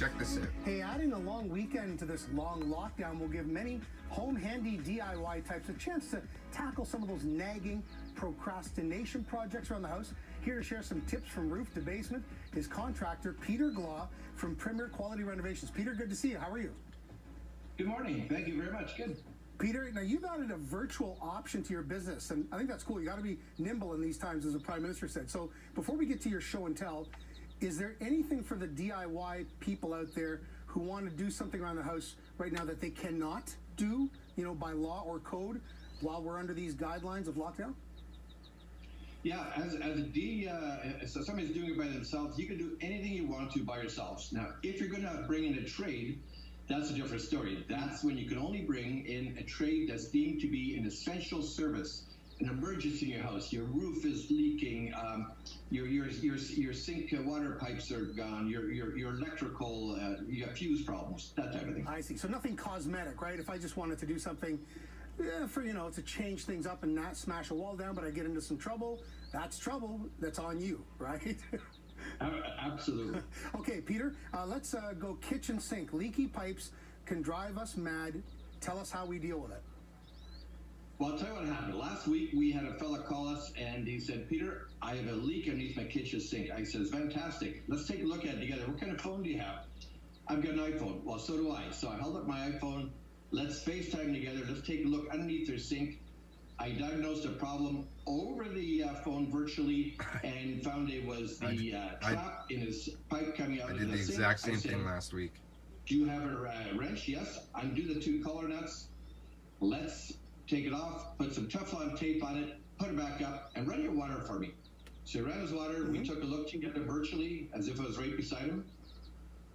Check this out. Hey, adding a long weekend to this long lockdown will give many home handy DIY types a chance to tackle some of those nagging procrastination projects around the house. Here to share some tips from roof to basement is contractor Peter Glaw from Premier Quality Renovations. Peter, good to see you. How are you? Good morning. Thank you very much. Good. Peter, now you've added a virtual option to your business, and I think that's cool. You got to be nimble in these times, as the Prime Minister said. So before we get to your show and tell, is there anything for the DIY people out there who want to do something around the house right now that they cannot do, by law or code while we're under these guidelines of lockdown? Yeah, so somebody's doing it by themselves, you can do anything you want to by yourselves. Now, if you're going to bring in a trade, that's a different story. That's when you can only bring in a trade that's deemed to be an essential service, an emergency in your house. Your roof is leaking, your sink water pipes are gone, your electrical, you have fuse problems, that type of thing. I see. So nothing cosmetic, right? If I just wanted to do something to change things up and not smash a wall down, but I get into some trouble, that's on you, right? Absolutely. Okay, Peter, let's go kitchen sink. Leaky pipes can drive us mad. Tell us how we deal with it. Well, I'll tell you what happened. Last week, we had a fella call us, and he said, Peter, I have a leak underneath my kitchen sink. I said, fantastic. Let's take a look at it together. What kind of phone do you have? I've got an iPhone. Well, so do I. So I held up my iPhone. Let's FaceTime together. Let's take a look underneath their sink. I diagnosed a problem over the phone virtually and found it was the trap in his pipe coming out of the sink. I did the exact same thing last week. Do you have a wrench? Yes. Undo the two collar nuts. Let's take it off, put some Teflon tape on it, put it back up, and run your water for me. So he ran his water. We took a look together virtually as if it was right beside him.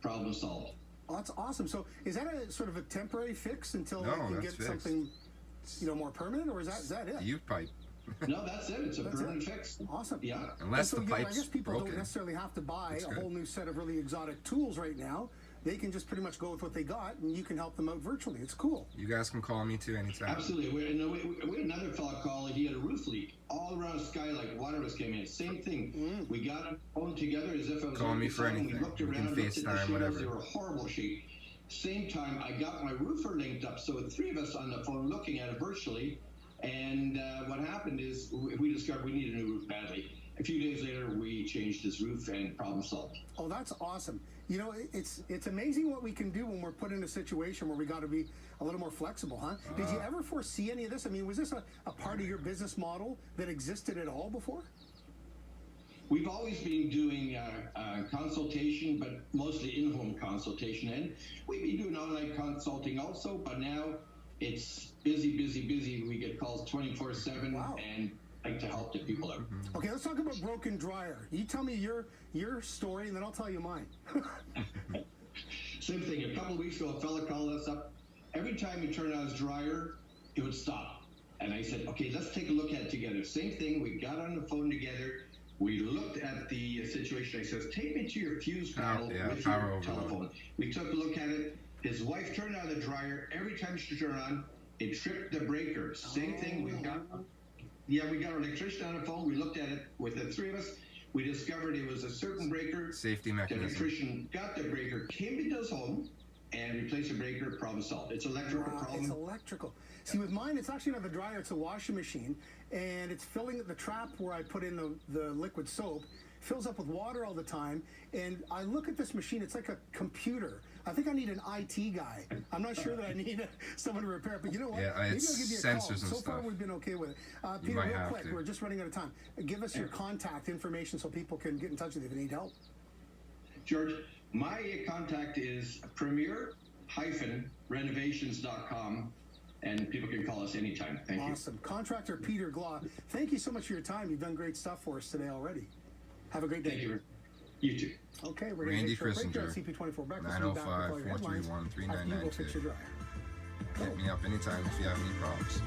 Problem solved. Oh, that's awesome. So is that a sort of a temporary fix until we can get fixed. Something more permanent, or is that it? The youth pipe. No, that's it. It's a permanent fix. Awesome. Yeah. Unless so, the pipe's I guess people broken. don't necessarily have to buy a whole new set of really exotic tools right now. They can just pretty much go with what they got, and you can help them out virtually. It's cool. You guys can call me too anytime. Absolutely. We had another fella call. He had a roof leak all around the sky, like water was coming in. Same thing. We got them phone together as if it was Call me for anything. We looked We around, can looked at the FaceTime, shingles. whatever. They were horrible shape. Same time, I got my roofer linked up, so with three of us on the phone looking at it virtually. And what happened is we discovered we needed a new roof badly. A few days later, we changed his roof and problem solved. Oh, that's awesome. It's amazing what we can do when we're put in a situation where we got to be a little more flexible, huh? Did you ever foresee any of this? I mean, was this a part of your business model that existed at all before? We've always been doing consultation, but mostly in-home consultation. And we've been doing online consulting also, but now it's busy. We get calls 24/7. Wow. And like to help the people out. Okay, let's talk about broken dryer. You tell me your story, and then I'll tell you mine. Same thing. A couple of weeks ago, a fella called us up. Every time he turned on his dryer, it would stop. And I said, okay, let's take a look at it together. Same thing. We got on the phone together. We looked at the situation. I says, take me to your fuse panel with your telephone. We took a look at it. His wife turned on the dryer. Every time she turned on, it tripped the breaker. Same thing. We got our electrician on the phone. We looked at it with the three of us. We discovered it was a certain breaker. Safety mechanism. The electrician got the breaker, came into his home, and replaced the breaker. Problem solved. It's electrical problem. It's electrical. See, with mine, it's actually not the dryer. It's a washing machine, and it's filling the trap where I put in the liquid soap. Fills up with water all the time, and I look at this machine. It's like a computer. I think I need an IT guy. I'm not sure that I need someone to repair it, but you know what? Yeah, Maybe it's I'll give you a sensors call. and So stuff. far, we've been okay with it. You Peter, might real have quick, to. we're just running out of time. Give us your contact information so people can get in touch with you if they need help. George, my contact is premier-renovations.com, and people can call us anytime. Thank you. Awesome. Contractor Peter Glaw, thank you so much for your time. You've done great stuff for us today already. Have a great day. Thank you. You too. Okay, we're Randy going to take a break Christinger, here at CP24 Breakfast. We'll be back with all your headlines. 905-431-3992. After you go fix your dryer. Hit me up anytime if you have any problems.